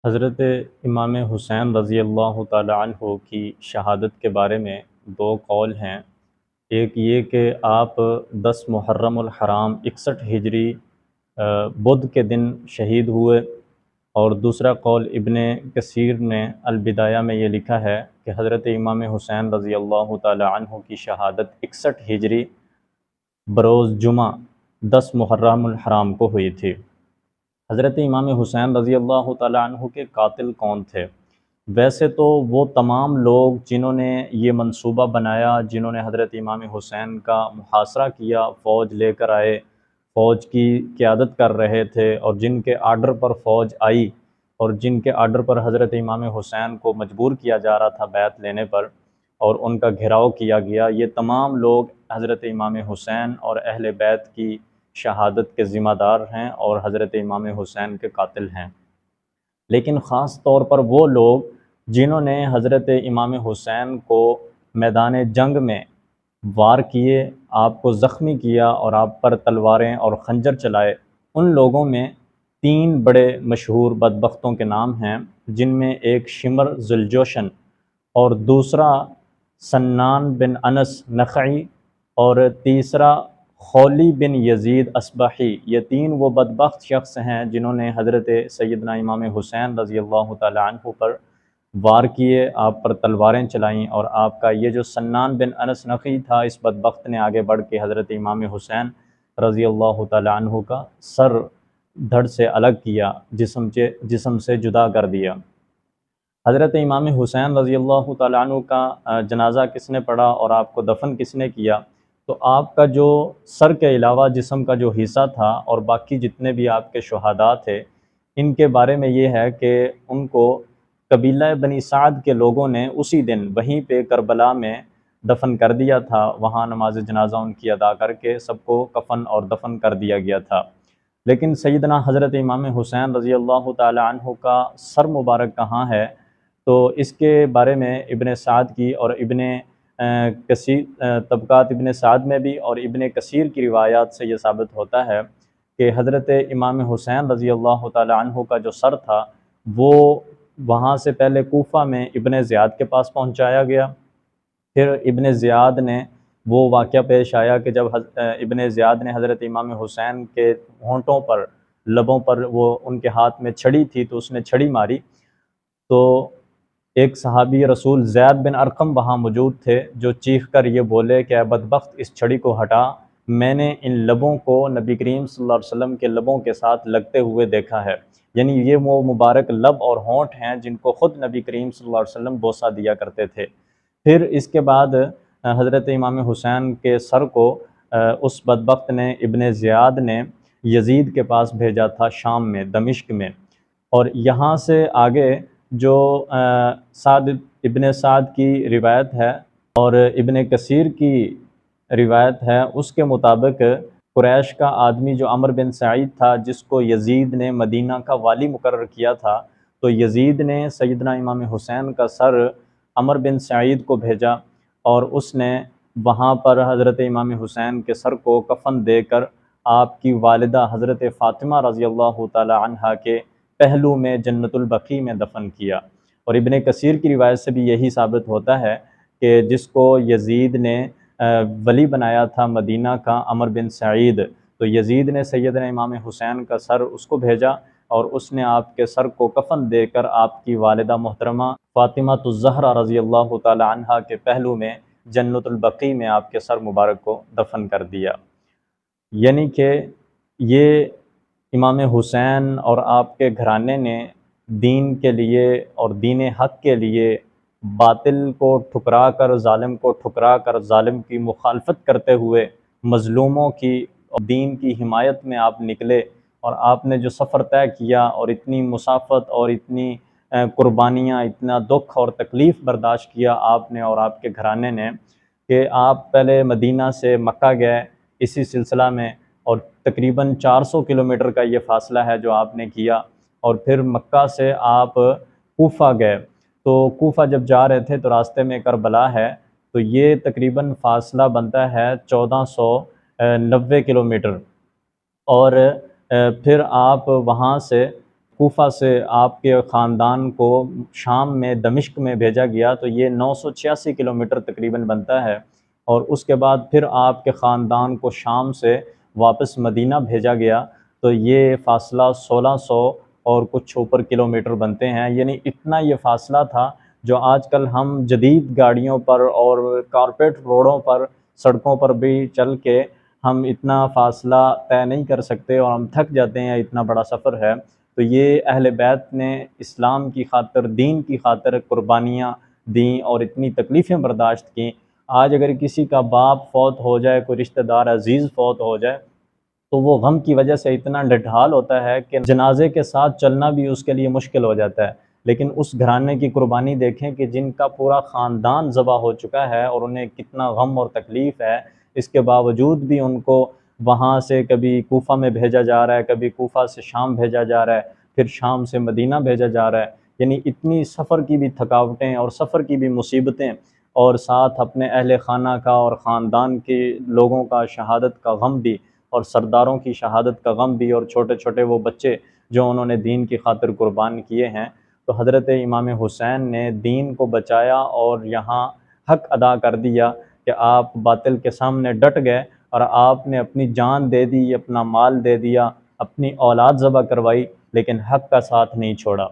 حضرت امام حسین رضی اللہ تعالی عنہ کی شہادت کے بارے میں دو قول ہیں۔ ایک یہ کہ آپ 10 محرم الحرام 61 ہجری بدھ کے دن شہید ہوئے، اور دوسرا قول ابن کثیر نے البدایہ میں یہ لکھا ہے کہ حضرت امام حسین رضی اللہ تعالی عنہ کی شہادت 61 ہجری بروز جمعہ 10 محرم الحرام کو ہوئی تھی۔ حضرت امام حسین رضی اللہ تعالیٰ عنہ کے قاتل کون تھے؟ ویسے تو وہ تمام لوگ جنہوں نے یہ منصوبہ بنایا، جنہوں نے حضرت امام حسین کا محاصرہ کیا، فوج لے کر آئے، فوج کی قیادت کر رہے تھے، اور جن کے آرڈر پر فوج آئی اور جن کے آرڈر پر حضرت امام حسین کو مجبور کیا جا رہا تھا بیعت لینے پر، اور ان کا گھیراؤ کیا گیا، یہ تمام لوگ حضرت امام حسین اور اہل بیت کی شہادت کے ذمہ دار ہیں اور حضرت امام حسین کے قاتل ہیں۔ لیکن خاص طور پر وہ لوگ جنہوں نے حضرت امام حسین کو میدان جنگ میں وار کیے، آپ کو زخمی کیا اور آپ پر تلواریں اور خنجر چلائے، ان لوگوں میں 3 بڑے مشہور بدبختوں کے نام ہیں، جن میں ایک شمر ذوالجوشن اور دوسرا سنان بن انس نخعی اور تیسرا خولی بن یزید اصبحی۔ یہ 3 وہ بدبخت شخص ہیں جنہوں نے حضرت سیدنا امام حسین رضی اللہ تعالی عنہ پر وار کیے، آپ پر تلواریں چلائیں، اور آپ کا یہ جو سنان بن انس نخعی تھا، اس بدبخت نے آگے بڑھ کے حضرت امام حسین رضی اللہ تعالی عنہ کا سر دھڑ سے الگ کیا، جسم سے جدا کر دیا۔ حضرت امام حسین رضی اللہ تعالیٰ عنہ کا جنازہ کس نے پڑھا اور آپ کو دفن کس نے کیا؟ تو آپ کا جو سر کے علاوہ جسم کا جو حصہ تھا اور باقی جتنے بھی آپ کے شہداء تھے، ان کے بارے میں یہ ہے کہ ان کو قبیلہ بنی سعد کے لوگوں نے اسی دن وہیں پہ کربلا میں دفن کر دیا تھا، وہاں نماز جنازہ ان کی ادا کر کے سب کو کفن اور دفن کر دیا گیا تھا۔ لیکن سیدنا حضرت امام حسین رضی اللہ تعالی عنہ کا سر مبارک کہاں ہے؟ تو اس کے بارے میں ابن سعد کی اور ابن کثیر طبقات ابن سعد میں بھی اور ابن کثیر کی روایات سے یہ ثابت ہوتا ہے کہ حضرت امام حسین رضی اللہ تعالی عنہ کا جو سر تھا وہ وہاں سے پہلے کوفہ میں ابن زیاد کے پاس پہنچایا گیا، پھر ابن زیاد نے وہ واقعہ پیش آیا کہ جب ابن زیاد نے حضرت امام حسین کے ہونٹوں پر، لبوں پر وہ ان کے ہاتھ میں چھڑی تھی تو اس نے چھڑی ماری، تو ایک صحابی رسول زید بن ارقم وہاں موجود تھے جو چیخ کر یہ بولے کہ اے بدبخت، اس چھڑی کو ہٹا، میں نے ان لبوں کو نبی کریم صلی اللہ علیہ وسلم کے لبوں کے ساتھ لگتے ہوئے دیکھا ہے۔ یعنی یہ وہ مبارک لب اور ہونٹ ہیں جن کو خود نبی کریم صلی اللہ علیہ وسلم بوسہ دیا کرتے تھے۔ پھر اس کے بعد حضرت امام حسین کے سر کو اس بدبخت نے، ابن زیاد نے، یزید کے پاس بھیجا تھا شام میں، دمشق میں، اور یہاں سے آگے جو ابن سعد کی روایت ہے اور ابن کثیر کی روایت ہے، اس کے مطابق قریش کا آدمی جو عمر بن سعید تھا، جس کو یزید نے مدینہ کا والی مقرر کیا تھا، تو یزید نے سیدنا امام حسین کا سر عمر بن سعید کو بھیجا، اور اس نے وہاں پر حضرت امام حسین کے سر کو کفن دے کر آپ کی والدہ حضرت فاطمہ رضی اللہ تعالی عنہا کے پہلو میں جنت البقیع میں دفن کیا۔ اور ابن کثیر کی روایت سے بھی یہی ثابت ہوتا ہے کہ جس کو یزید نے ولی بنایا تھا مدینہ کا، عمر بن سعید، تو یزید نے سیدنا امام حسین کا سر اس کو بھیجا، اور اس نے آپ کے سر کو کفن دے کر آپ کی والدہ محترمہ فاطمہ الزہرا رضی اللہ تعالی عنہا کے پہلو میں جنت البقیع میں آپ کے سر مبارک کو دفن کر دیا۔ یعنی کہ یہ امام حسین اور آپ کے گھرانے نے دین کے لیے اور دین حق کے لیے باطل کو ٹھکرا کر، ظالم کو ٹھکرا کر، ظالم کی مخالفت کرتے ہوئے مظلوموں کی اور دین کی حمایت میں آپ نکلے، اور آپ نے جو سفر طے کیا اور اتنی مسافت اور اتنی قربانیاں، اتنا دکھ اور تکلیف برداشت کیا آپ نے اور آپ کے گھرانے نے، کہ آپ پہلے مدینہ سے مکہ گئے اسی سلسلہ میں، اور تقریباً 400 کلومیٹر کا یہ فاصلہ ہے جو آپ نے کیا، اور پھر مکہ سے آپ کوفہ گئے، تو کوفہ جب جا رہے تھے تو راستے میں کربلا ہے، تو یہ تقریباً فاصلہ بنتا ہے 1490 کلومیٹر، اور پھر آپ وہاں سے کوفہ سے آپ کے خاندان کو شام میں دمشق میں بھیجا گیا تو یہ 986 کلومیٹر تقریباً بنتا ہے، اور اس کے بعد پھر آپ کے خاندان کو شام سے واپس مدینہ بھیجا گیا تو یہ فاصلہ 1600 اور کچھ اوپر کلومیٹر بنتے ہیں، یعنی اتنا یہ فاصلہ تھا جو آج کل ہم جدید گاڑیوں پر اور کارپیٹ روڈوں پر سڑکوں پر بھی چل کے ہم اتنا فاصلہ طے نہیں کر سکتے اور ہم تھک جاتے ہیں، اتنا بڑا سفر ہے۔ تو یہ اہل بیت نے اسلام کی خاطر، دین کی خاطر قربانیاں دیں اور اتنی تکلیفیں برداشت کیں۔ آج اگر کسی کا باپ فوت ہو جائے، کوئی رشتہ دار عزیز فوت ہو جائے تو وہ غم کی وجہ سے اتنا نڈھال ہوتا ہے کہ جنازے کے ساتھ چلنا بھی اس کے لیے مشکل ہو جاتا ہے، لیکن اس گھرانے کی قربانی دیکھیں کہ جن کا پورا خاندان ذبح ہو چکا ہے اور انہیں کتنا غم اور تکلیف ہے، اس کے باوجود بھی ان کو وہاں سے کبھی کوفہ میں بھیجا جا رہا ہے، کبھی کوفہ سے شام بھیجا جا رہا ہے، پھر شام سے مدینہ بھیجا جا رہا ہے، یعنی اتنی سفر کی بھی تھکاوٹیں اور سفر کی بھی مصیبتیں، اور ساتھ اپنے اہل خانہ کا اور خاندان کے لوگوں کا شہادت کا غم بھی، اور سرداروں کی شہادت کا غم بھی، اور چھوٹے چھوٹے وہ بچے جو انہوں نے دین کی خاطر قربان کیے ہیں۔ تو حضرت امام حسین نے دین کو بچایا اور یہاں حق ادا کر دیا کہ آپ باطل کے سامنے ڈٹ گئے اور آپ نے اپنی جان دے دی، اپنا مال دے دیا، اپنی اولاد ذبح کروائی، لیکن حق کا ساتھ نہیں چھوڑا۔